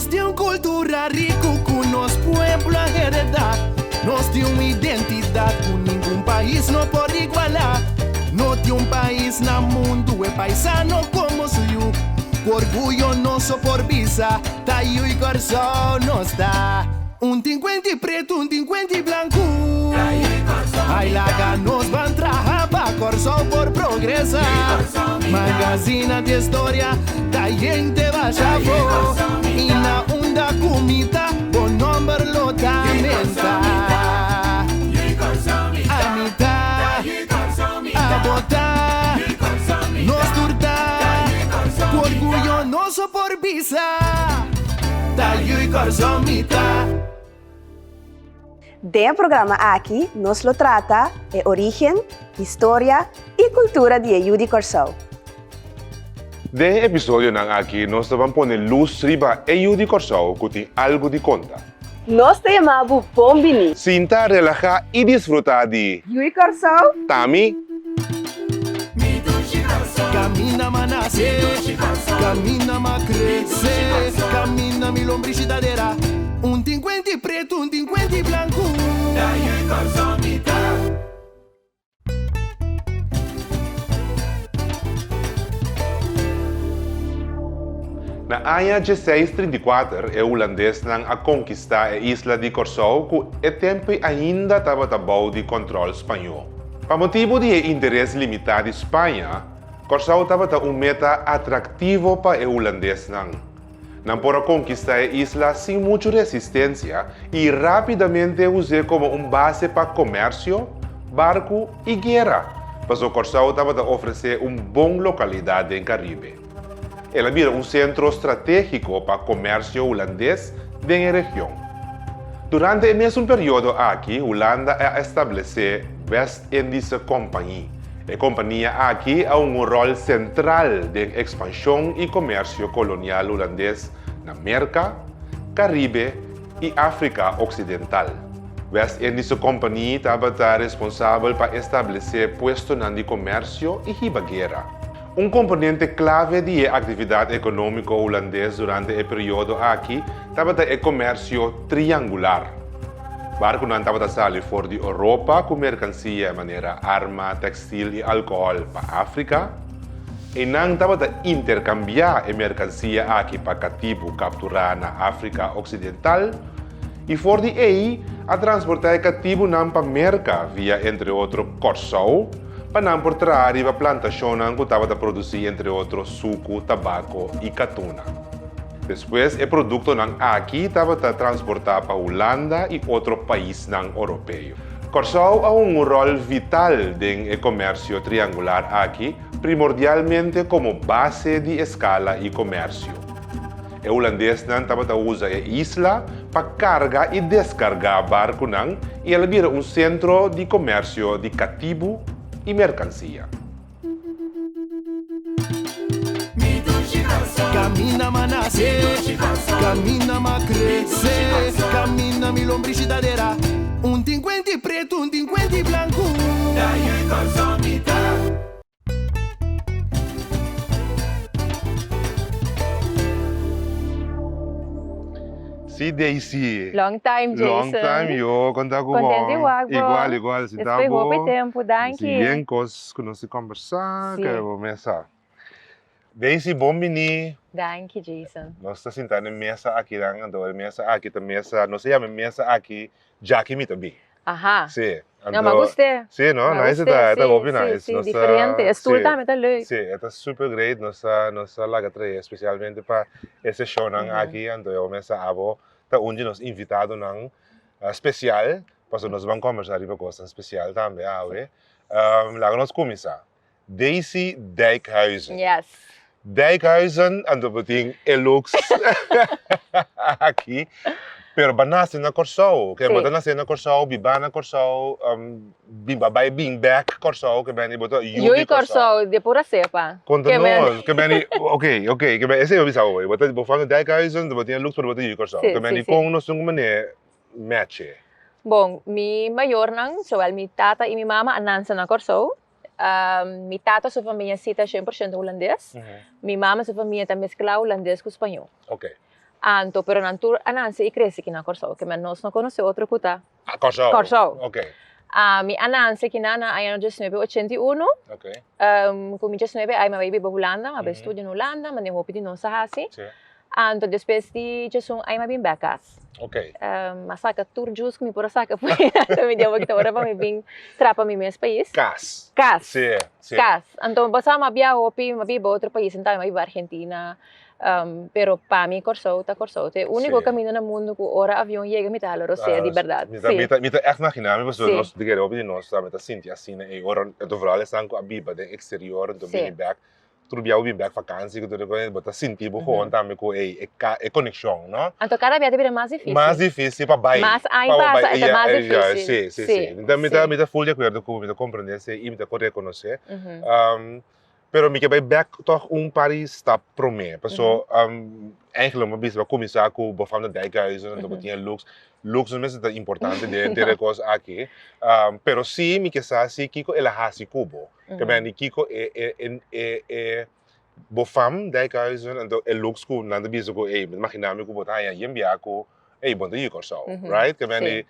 temos cultura rica com nosso pueblo a heredar. Nós temos uma identidade que nenhum país não pode igualar. Não tem país no mundo é paisano como sou eu. Orgulho nosso por visa, tá eu e coração nós tá. Tinquenti preto, tinquenti branco. Ai laga nos van trabalhar para coração por progressar. Magazina de história, tá gente baixa voo. E na onda comida, bom número lotamenta. A mitad, a botar, nos turtar. Orgulho nosso por visa, tá eu e coração mitad. De programa aqui, nos lo trata de origen, história e cultura de Yudi Corsao. De episódio ng aqui, nós vamos pôr luz riba e Yudi Corsao que tem algo de conta. Nós te chamamos Bombini. Sinta, relajar e desfrutar de Yudi Corsao. Tami. Camina ma nasce, camina ma cresce, camina mi lombricidadera. Tinquenti preto, tinquenti branco. Na anya 1634, o holandês nang a conquistar a isla de Corsao que é tempo ainda estava tabaw de controle espanhol. Para motivo de interesse limitado de Espanha, Corsao estava meta atrativo para o holandês nang. Não para conquistar a isla sem muita resistência e rapidamente usar como base para comércio, barco e guerra, pois o Corsao estava a oferecer bom localidade em Caribe. Ela vira centro estratégico para comércio holandês na região. Durante o mesmo período aqui, Holanda estabeleceu West Indies Company. A companhia aqui ha rol central na expansão e comércio colonial holandês na América, Caribe e África Ocidental. West Indies Company estava responsável para estabelecer postos de comércio e guerra. Componente clave da atividade econômica holandesa durante o período aqui estava o comércio triangular. Barco não estava a sair fora de Europa com mercancia de maneira arma, textil e álcool para a África. E não estava a intercambiar a mercancia aqui para cativo capturar na África Ocidental. E fora de aí, a transportar cativo não para a América via, entre outros, Corsao, para não por trás a plantação que estava a produzir, entre outros, suco, tabaco e catuna. Depois, o produto aqui estava a transportar para a Holanda e outro país europeu. Corsao ha rol vital no comércio triangular aqui, primordialmente como base de escala e comércio. O holandês estava a usar a isla para carregar e descarregar barco e ela vira centro de comércio de cativo e mercancia. Camina ma nasce, camina ma cresce, camina mi lombricidadera. Tinquenti preto, tinquenti branco. Si Daisy. Long time, Jason. Long time, yo. Conta ko Contente igual, bro. Igual. Si Espero Tabo. que tempo, danke. Si bien cos conosci conversar, Sì. que vou mesa. Daisy, bombini. Danke, Jason. Nós está sentando mesa aqui, mesa aqui, não se chama mesa aqui, Jackie Mitabi. Aha. Sim. Não, mas gostei. Sim, não? Mas Nice, gostei, está bom, nice. Sim, diferente. Estou também tá leuk. Sim, está super great. Nós laga trazer especialmente para esse show aqui, então eu mesa abo, tá onde nós invitado especial, para nós vamos conversar sobre coisa especial também, laga nós começar. Daisy Dijkhuizen. Yes. Dijkhuizen, ando beting elux aqui. Pero banasi na Corsao, kaya bota na na Corsao, biba na Corsao, bibabay being back Corsao, kaya bani boto Yui Corsao, de pura cepa. Conta nós, kaya bani, okay, kaya bani, esse eu bisa hoy, bota bofang Dijkhuizen, bota yung looks pero bota Yui Corsao, kaya bani kung nós nung mane match. Bom, mi mayor nang, so mi tata e mi mama anansa na Corsao. Mi tata sua família cita 100% holandês. Mi mama sua família tá mescla holandês com espanhol. Okay. Anto, pero nantur ananse e cresce aqui na Corsou, que nós não conhece outro kuta. Corsou. Corsou. Ok. Mi ananse aqui na ano 1981. Ok. Com 19 aí meu baby para Holanda, meu estudo na Holanda, mas eu pedi não sahasi. Sim. Anto depois de Jesus aí meu bem becas. Ok. Masaka tour jus que me por saca foi. Me deu uma que agora para me vir trapa me mes país. Cas. Cas. Sim. Sim. Cas. Então basta mabia hopi, mabia outro país, então mabia Argentina. Pero para mim Corsou, o único caminho no mundo que ora avião chega me tal, é de verdade. Mita echt imaginar, mas nós de guerra opi nós sabe tá Cynthia assim, e ora eu tô falando assim com a biba de exterior, então bem back. Tudo bem back vakansie, que tudo coisa, bota sentir bo gewoon também com é conexão, não? Então cada vez é mais difícil. Mais difícil para baixo. Mas aí passa é mais difícil. Sim. Então me tá full de acordo com, me tá compreender, e me tá reconhecer. Pero me quebrei back toch paar stap pro me. Pessoal, eigenlijk uma vez vai começar com o bofão da 10.000, então tinha looks não é importante de coisa aqui. Pero sim, me que sabe se kiko ela hasi kubo. Que bem kiko bofão 10.000, então looks ku nada biso ko imaginame ko botar aí enviar ko bom dia Corsou, right? Que bem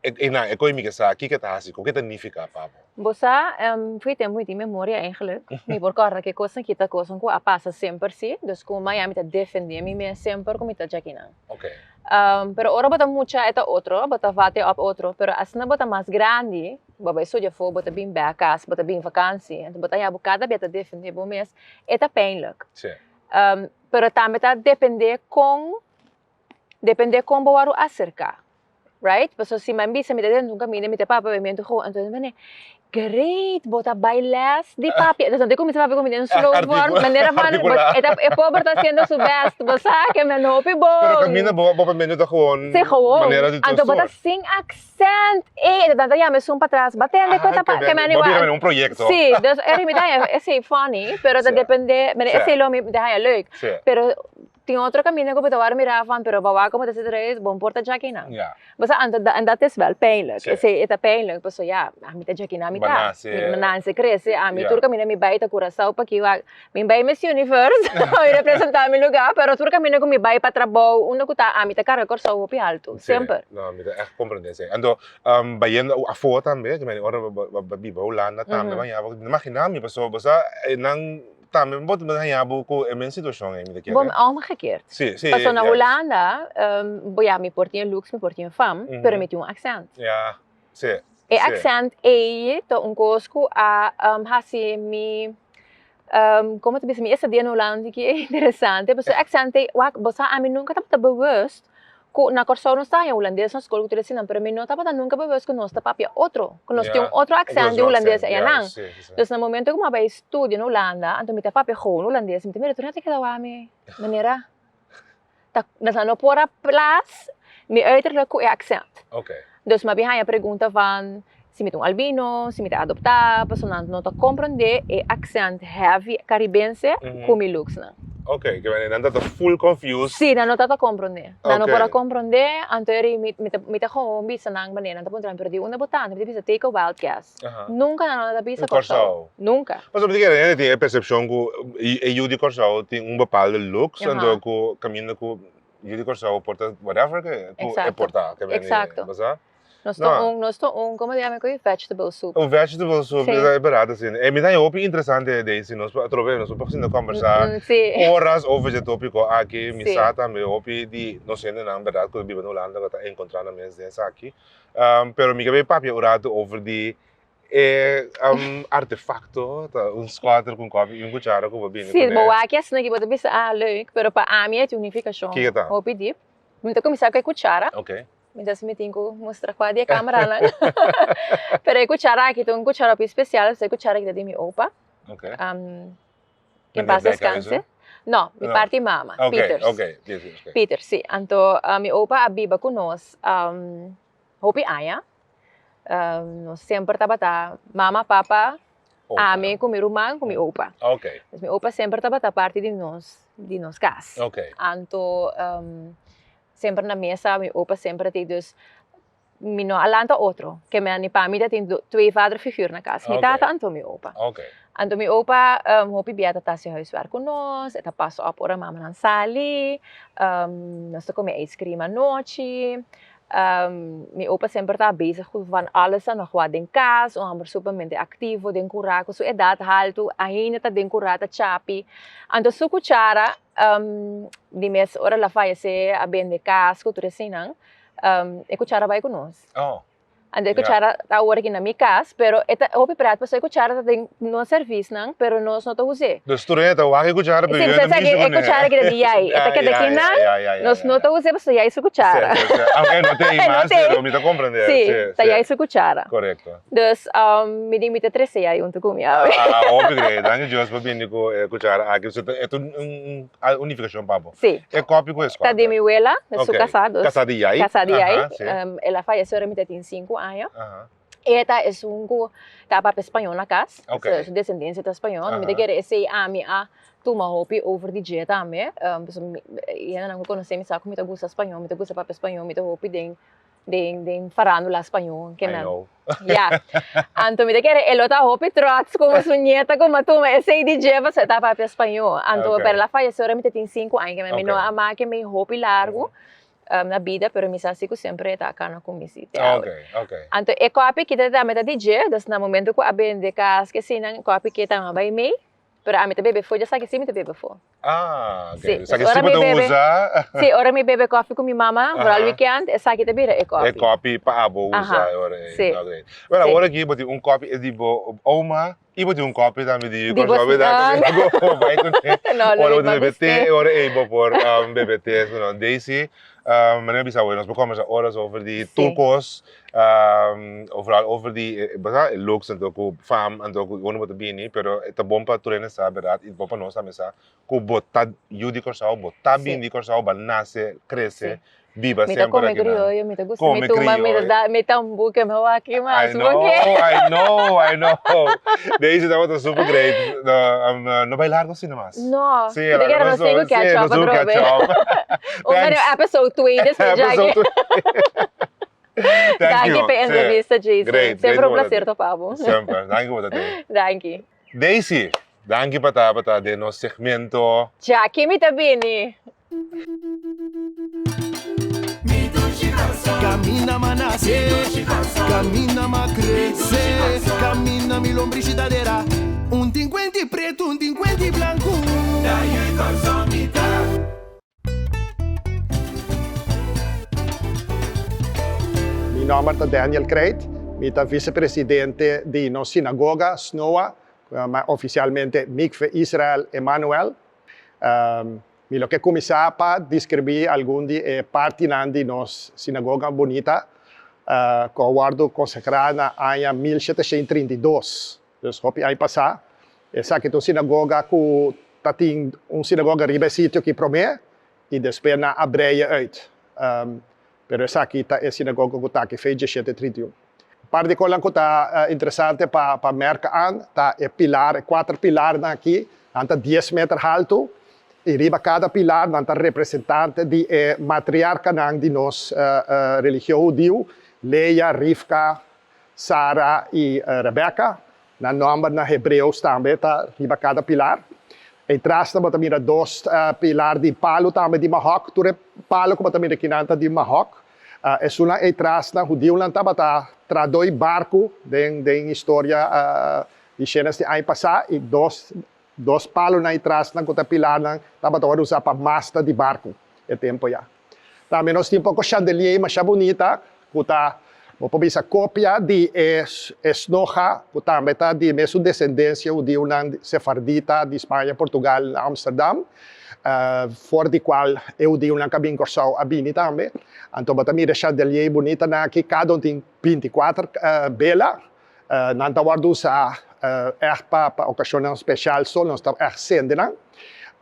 é coisa me que sabe que tá hasi ko que significa papo. Bossa, foi tempo de memória eigenlijk. Me porcorra que coisa que tá coisa com a passa sempre sim, dus com Miami tá defender me sempre com tá jaquina. Okay. Pero ora bota mucha eta outro, bota vate op outro, pero asna bota mais grande, baba isso já foi bota bem becas, bota bem vakansie, então bota já bocada beta defender bom mês, eta pijnlijk. Sim. Pero também tá depender com boaru acerca. Right? Pessoal, se me bisa me dentro um caminho, me te papa, me mente ho, então me great, bota bailes de papi. Então tem como se papi como em slow form, maneira van, é pobre tá sendo su best, bosa que me no pi bom. Pero camina boa menos da gewoon. Se gewoon. Maneira de então bota sing accent. Então já me sum para trás, batendo coisa que me igual. Bobby um projeto. Sim, dus me dá é funny, pero depende, me é lo me dá leuk. Pero tem outro caminho que eu vou mirar van, pero bawa como desse três, bom porta jaquina. Ja. Mas anda é wel pijnlijk. É pijnlijk, mas ja, a mim tá jaquina me tá. Mananse cresce, a mim tur caminho me vai ta Curaçao para que me vai Miss Universe, eu representar meu lugar, pero tur caminho que me vai para trabalho, uno que tá a mim tá cara Curaçao opi alto, sempre. Não, me tá compreender sim. Ando bayendo a foto também, que me ora biba Holanda também, mas já imaginar me pessoa, bosa nang também bot banhabo com a situação aí me daqui. Bom, omgekeerd. Sim. Passou na Holanda, boia me portinha lux, me portinha fam, pero me tinha accent. Ja, sim. E accent é to cosco a hasi me como te disse, essa dia na Holanda que é interessante, porque accent é, bosa a mim nunca tá bewust. Na Corsou não está em holandês na escola que eu ensino, mas não estava nunca para ver que nós está papia outro, que nós temos outro accent de holandês aí não. Então no momento que eu vai estudar na Holanda, então me tá papia com holandês, me tem medo de que lá me maneira, tá, não por a place, me uiterlijk com accent. Okay. Dus me bem a pergunta van se me tem albino, se me tem adoptar, pessoa não tá compreender e accent heavy caribense com me looks não. Ok, que bem, não está full confused. Sim, não está a compreender. Não para compreender, anterior me tá com bisa nang maneira, não tá ponto perdi uma botana, me bisa take a wild guess. Nunca não tá bisa Corsou. Nunca. Mas eu digo, ele tem a percepção que a Judy Corsou tem bepaalde looks, então que caminho com Judy Corsou porta whatever que é portar, que bem. Exato. Nós estamos como digamos que vegetable soup. Um vegetable soup é barato assim. É me dá interessante desse nós através nós podemos conversar horas over esse tópico aqui, me sata me opi de não sei não verdade que eu vivo na Holanda que tá encontrando mesmo dessa aqui. Pero me que papi orado over de artefacto, squatter com copo e cuchara com bobina. Sim, boa aqui assim que pode pensar leuk, pero para a minha unificação. Que tá? Opi dip. Me tá começar com a cuchara. Ok. Mientras me tengo que mostrar cuál es la cámara. Pero hay cuchara aquí, tengo un cuchara especial, esa cuchara que de mi opa. Okay. Que en paz descanse. No, mi parte mama, okay. Peters. Okay. Peter, sí. Anto, mi opa abiba con nos, hopi aya. Nos sempre tabata mama, papa, ame com mi irmão, com mi opa. Okay. Mas mi opa sempre tabata parte de nos casa. Okay. Anto, sempre na mesa, meu opa sempre tem dus Mino alanta outro, que minha família tem twee vaderfiguren na casa. Minha Okay. tata en mijn opa. Ok. Anto mijn opa, hopi biata tá se huiswerk com nós, eta passo op ora mama nan sali, nós comemos ice cream à noite. Mijn opa sempre tá bezig van alles nog wat in casa, um supermente ativo, den curaco, so edat halto, ainda tá den curata chapi. Anto su cuchara, di mes ora la faz a bem de casco, tudo assim não. E cuchara vai conosco. Oh. Ande cuchara tá ora aqui na minha casa, pero eta hopi prato para cuchara tem no serviço não, pero nós não tô usando. Dus toen je het wake kuchara Sim, você sabe que cuchara que de aí, eta que daqui não, nós não tô usando para aí su cuchara. Aunque no te imaginas, pero me te comprende. Sim, tá aí su cuchara. Correcto. Dus me di mite 13 aí untuk comer. Óbvio que danke Dios por bem com cuchara aqui. É uma unificação papo. Sim. É cópico é Tá de minha abuela, nós somos casados. Casada aí. Casada aí. Ela faleceu em 5 anos. Esta é tá para espanhol na casa. Okay. So descendência de espanhol. Me quer esse a minha tuma hopi over die jet também. Eu não conheço me saco, me gusta espanhol, me gusta para espanhol, me hopi den farándula espanhol, que I know. Yeah. Anto me quer ela tá hopi trots como sua nieta como tuma esse DJ você tá para espanhol. Anto para ela faleceu em 5 anos, que me não ama que me hopi largo. Na vida, pero mi sasico sempre está cá na comissão. Ok. Então, é copy que tá meta DJ, das na momento que a bem de casa que sim, copy que tá vai mei, pero a meta bebe foi já sabe que sim, meta bebe foi. Ah, ok. Sim, Sa que se pode usar. Sim, ora me bebe coffee com minha mama, para o weekend, é sabe que te bebe é coffee. É copy para abo usar agora. Sim. Well, agora aqui bote copy é tipo oma. E bote copy também de coisa da vai com ora o BBT, ora é por BBT, so não Daisy. Meneer Bissau, nós bekomen horas over die turcos, overal over die, looks en ook fam en ook gewoon wat bini, pero esta bomba turene sa berat, it bomba nosa mesa, ku bota judi corsao, bota bini corsao, banase, cresce, viva sempre come aqui. criollo, me gusta, me toma, me dá buque, me va aqui mais, I know. Deze dat was super great. No bailar com cinemas. No, sí, te quero não sei o que é chapa, drobe. Episode 2 desse já aqui. Thank you. Danke per entrevista, Jason. Great. Sempre um prazer, Papo. Sempre. Danke por dat. Danke. Daisy, danke para de nosso segmento. Já, que me tá bem. Camina ma nasce, camina ma cresce, camina mi lombricidadera. Un tinquenti preto, un tinquenti blanco. Mijn naam is Daniel Kreit, ik ben vicepresidente de nossa sinagoga, SNOA, maar oficialmente Mikve Israel Emmanuel. Mi lo que começar para descrever algum de parte de nossa sinagoga bonita, que eu guardo consagrada em 1732. Dus hopi ano passado, essa aqui é uma sinagoga que tem uma sinagoga riba sítio que promete e depois na abreia uit. Pero essa aqui é a sinagoga que está que fez 1731. Parte de coisa que está interessante para mercar tá é pilar, 4 pilares aqui, anta 10 metros alto. E riba cada pilar nanta representante de matriarca de nossa religião judeu, Leia, Rivka, Sara e Rebecca. Na nome na hebreus também tá riba cada pilar. E traz também 2 pilar de palo também de Mahok, ture palo como também aqui nanta de Mahok. É uma e traz na judeu nanta bata tradoi barco den história de cenas de ano passado e 2 palos na atrás na kota pilar na tava usar para masta de barco é tempo já. Também nós temos um pouco chandelier mas bonita, kota vou pôr essa cópia de esnoja, kota também tá de mesmo descendência judeu na sefardita de Espanha, Portugal, Amsterdam, for de qual eu digo na cabine corsau a bini também. Então também chandelier bonita na que cada um tem 24 bela, na tava usar echt para ocasião especial só nós estamos echt sendo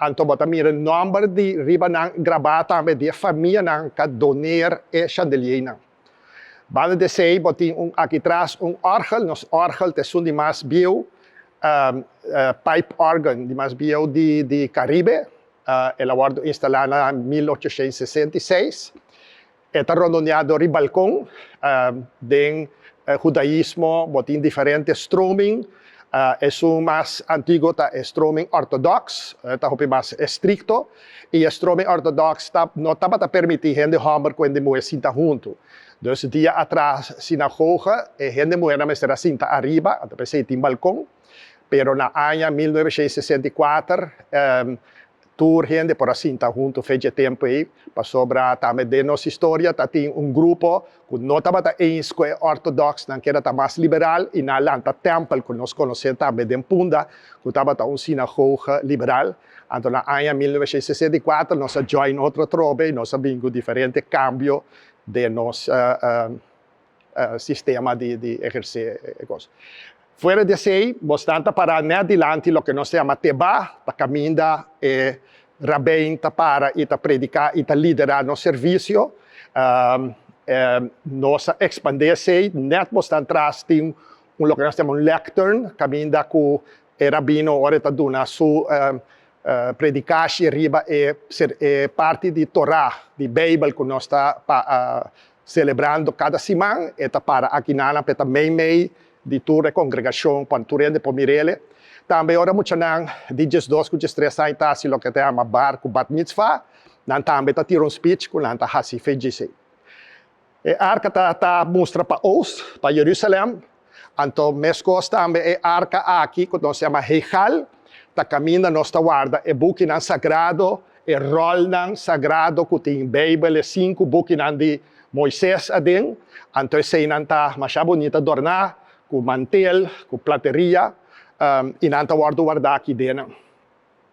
então bota mira número de riba nang gravar também de família nang que donar e chandelier nang banda de sei botin aqui atrás orgel nos orgel te sunt de mais bio pipe organ de mais bio de Caribe ela foi instalada em 1866 Está redondeado el balcón del judaísmo, botín diferente stroming. Es un más antiguo, stroming ortodox, está más estricto. Y stroming ortodox no estaba permitido gente hombre cuando mujer cinta junto. Entonces, día atrás, sinagoga, gente mujer me será cinta arriba, até tem balcón. Pero na año 1964, tour gente por a cinta junto, fez tempo aí, para sobrar também de nossa história, tem grupo que não estava eens com ortodoxo, que era mais liberal, e na Lanta Temple, que nós conhecemos também de Punda, que estava sinagoga liberal. Então, na ano 1964, nós join outro trobe, nós vimos diferente cambio de nosso sistema de exercer coisas. Fuera de aí, bastante para adelante, o que nós chamamos teba, para caminhar e rabem para e predicar e liderar no serviço. Nós expandir-se, net bastante atrás, tem o que nós chamamos lectern, caminhar com o rabino, ora está dando sua predicação riba e parte de Torá, de Bíblia, que nós está celebrando cada semana, e para aqui na para meio de toda a congregação, para toda a família. Também, ora, muito não, de 12, 13 anos, está se o que chama barco bat mitzvah, não também está tirando speech, que não está assim, fez isso. E a arca está mostra para os, para Jerusalém, então, mesmo também a arca aqui, que nós chama Heichal, está caminhando nossa guarda, e buque não sagrado, e rol não sagrado, que tem Bíblia, 5 buque não de Moisés adem, então, esse não está mais bonito adornar, com mantel, com plateria, e não está guardar aqui dentro.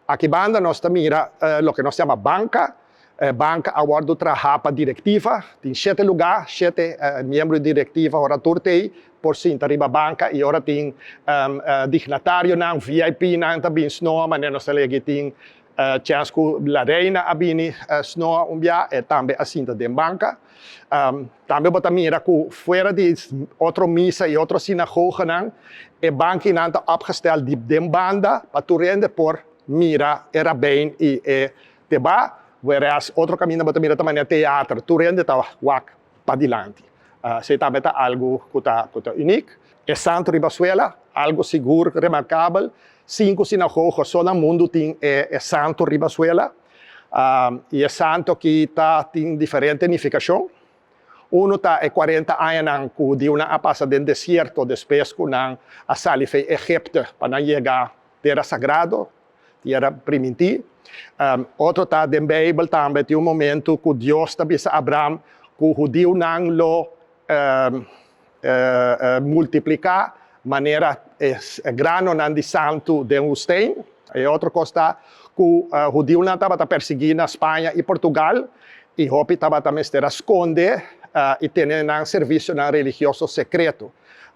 Aqui banda nós mira o que nós chamamos banca. Banca aguardo trabalhar para diretiva. Tem 7 lugares, 7 membros de diretiva, ora turtei, por cima arriba banca, e ora tem dignatário, não, VIP, não, também snow, mas nós tem chance que a reina abini snow dia, e também assim de banca. Também bota mira que fora de outra missa e outra sinagoga, não, e banca não está opgesteld de banda, para tu rende por mira, era bem e teba, whereas outro caminho bota mira também é teatro, tu rende está wak para dilante. Se também está algo que está único. É Santo Ribazuela, algo seguro, remarcável. 5 sinagogas só no mundo tem Santo Ribazuela. E é santo que tem diferente unificação. Um está 40 anos que deu a passar no deserto, depois que a sali foi Egipto, para chegar à terra sagrada, terra primitiva. Outro está na Bíblia também, tem momento que Deus está dizendo a Abraão que o judeu não lo multiplicar, maneira grano não de santo de usted. E outra coisa que o judeu não estava perseguindo na Espanha e Portugal, e Hopi estava também esconder e ter um serviço religioso secreto.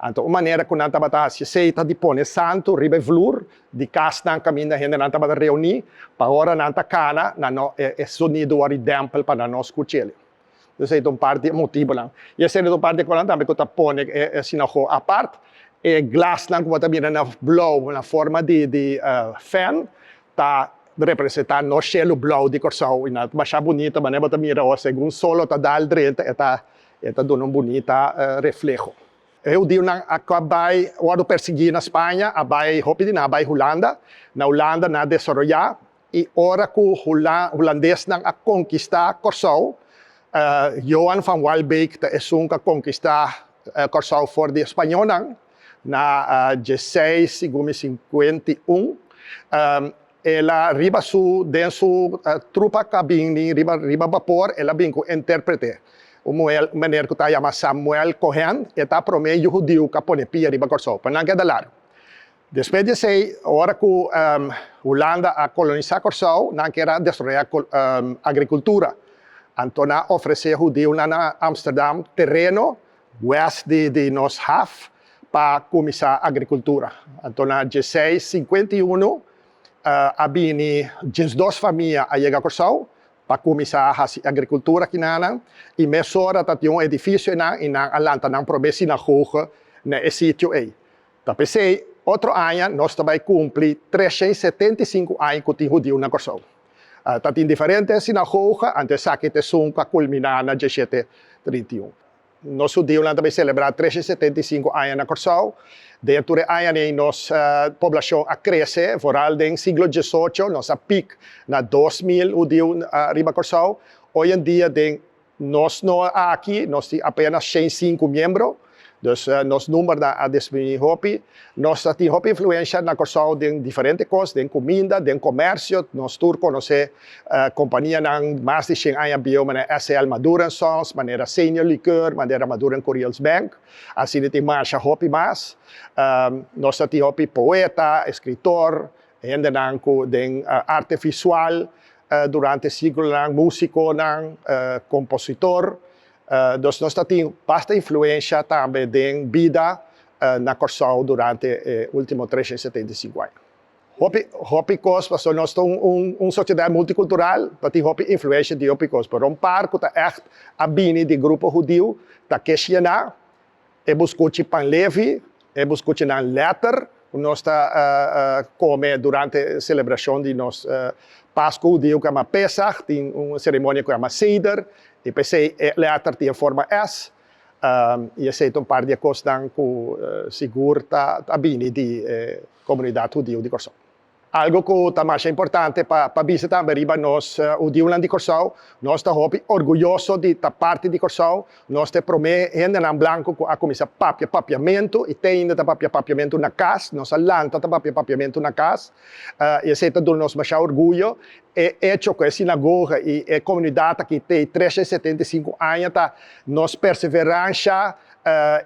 Então, a maneira que não estava aceita de pôr santo, ribe flor, de casa não caminho, a gente não estava reunir, para agora não está cana, não é sonido do templo para nós escutar. Então, é uma parte motivo lá. E essa é uma parte que também está pondo sinagoga à parte, e glass lang que também na blow, na forma de fan, está representando no cielo blow de Corsão, e na baixa bonita, mas não também o segundo solo está dal direita, está dando bonito reflexo. Eu digo na acabei o perseguir na Espanha, abai hopi na abai Holanda, na Holanda na desenvolver e ora que o holandês não a conquistar Corsão, Johan van Walbeek é um que conquistar Corsão fora de espanhol na 1651. Ela riba su denso trupa cabine riba vapor, ela vem com intérprete. O maneira que chama Samuel Cohen, está promeio judeu que põe pia riba Corsão, para não quedar. Depois disso, a hora que Holanda a colonizar Corsão, não queria destruir a agricultura. Então, oferecer judeu na Amsterdam terreno west de nos Haf para começar a agricultura. Então, na 1651, havia 12 famílias a chegar a Corsão para começar a agricultura aqui na e mesora tinha um edifício na Atlanta na promessa sinagoga nesse sítio aí. Então pensei outro ano nós também cumpre 375 anos que tem judeu na Corsão. Tatin diferentes sinagogas, antes sakit sunka culminar na 1731. Nós judeus também celebrar 375 anos na Corsau. Dentro de anos, nossa população a crescer, vooral no século XVIII, nossa pico na 2.000 judeus arriba Corsau. Hoje em dia, nós não aqui, nós temos apenas 105 membros. Dus nosso número a diminuir. Nós temos influência na Corsau de diferentes coisas, de comida, de comércio. Nós todos conhecemos companhia de mais de 100 anos, maneira SL Madura Sons, maneira Senior Liqueur, maneira Madura Coriels Bank. Assim, tem mais hopi mais. Nós temos poeta, escritor, gente de arte visual, durante o século, músico, compositor. Dus nós temos bastante influência também da vida na Corsau durante os últimos 375 anos. Hopi coisas, porque nós somos uma sociedade multicultural, temos influência de hopi coisas. Pero parque está echt a bini de grupo judeu, está questionar, buscou pan levi, buscou na letter, nós está come durante a celebração de nós Páscoa judeu que é Pesach, tem uma cerimônia que é Seder. E pensei, later tem a forma S, e aceito par de coisas que seguro está bem de comunidade judeu de Corsau. Algo que também é importante para visitar também nós, o Diulan de Corsau, nós estamos orgulhosos de estar parte de Corsau, nós prometemos gente em branco que a começar papiamento, e tem ainda papiamento na casa, nós lança papiamento na casa, e aceita do nosso mais orgulho, e hecho que a sinagoga e a comunidade que tem 375 anos, nós perseverança,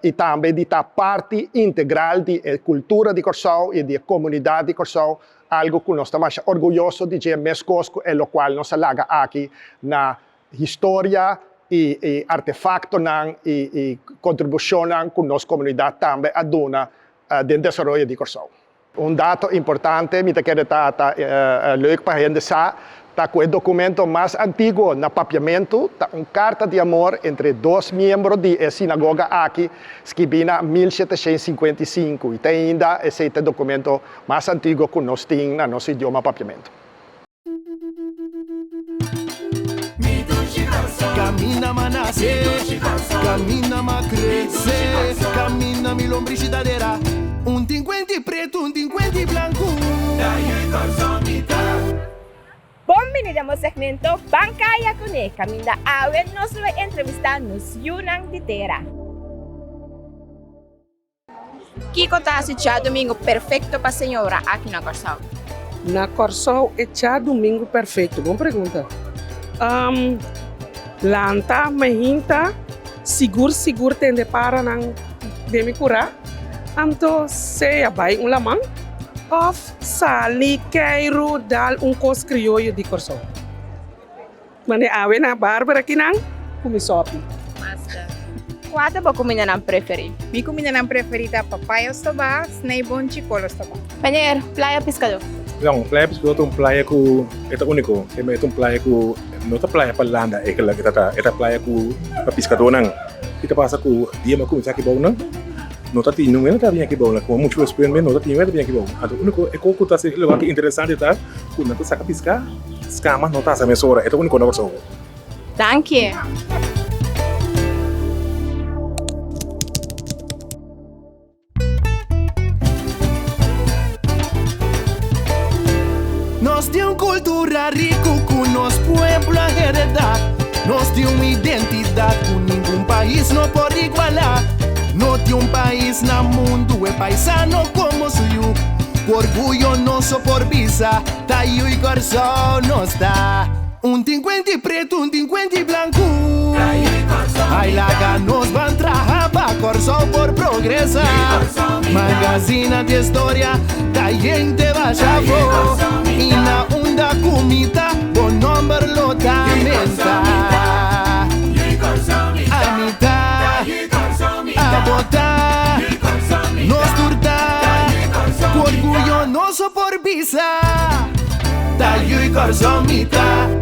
e também de estar parte integral da cultura de Corsau e da comunidade de Corsau, algo que nós estamos orgulhosos de dizer mescosco, e o qual nós alaga aqui na história e artefacto e contribuição que nossa comunidade também aduna no desenvolvimento de Corsau. Dado importante, me quero estar leuk para a gente saber, que o documento mais antigo na papiamento, uma carta de amor entre dois membros da sinagoga aqui, escrita em 1755. E tem ainda esse documento mais antigo que nós temos no nosso idioma papiamento. Camina ma nasce, camina ma cresce, camina mi lombricidadera. Un tinquenti preto, un tinquenti blanco. Bienvenido ao segmento Bancaya Cune. Caminda awen nos vai entrevistar nos Yunang de Terra. Kiko está esse domingo perfeito para a senhora aqui na Corsau? Na Corsau é já domingo perfeito. Boa pergunta. Lanta, mahinta, seguro tem de para nang demi cura. Então, se vai lamang of sali quero dar cos criollo de Corsau. Mane awe na Bárbara kinang kumisopi. Basta. Qual é a comida não preferida? Minha comida não preferida é papaya soba, snaibon chicolo soba. Banheiro, praia pescador. Não, praia pescador é uma praia que é único. É uma praia que não é praia para landa, é uma praia que para pescador não. Kita passa que dia mas começar que bom não. Não está tendo nenhuma tarinha que bom, como muitos experimentos não está tendo nenhuma tarinha que bom. Então o único é que está se levando interessante tá, quando você saca pescar, escama não está essa mesura, é o único negócio. Thank you. Nós temos cultura rica que nosso pueblo heredar. Nós temos uma identidade que nenhum país não pode igualar. Não tem país no mundo é paisano como sou eu. Orgulho nosso por visa, tá eu e Corsau nos dá. Um tinquenti preto, um tinquenti blanco. Ai laga nos van trabalhar para Corsau por progressar. Magazina de história, da gente baixa voo. E na onda comida, bom número lotamente. A mitad, a botar, nos turtar. Orgulho nosso por visa, da eu e Corsau mitad.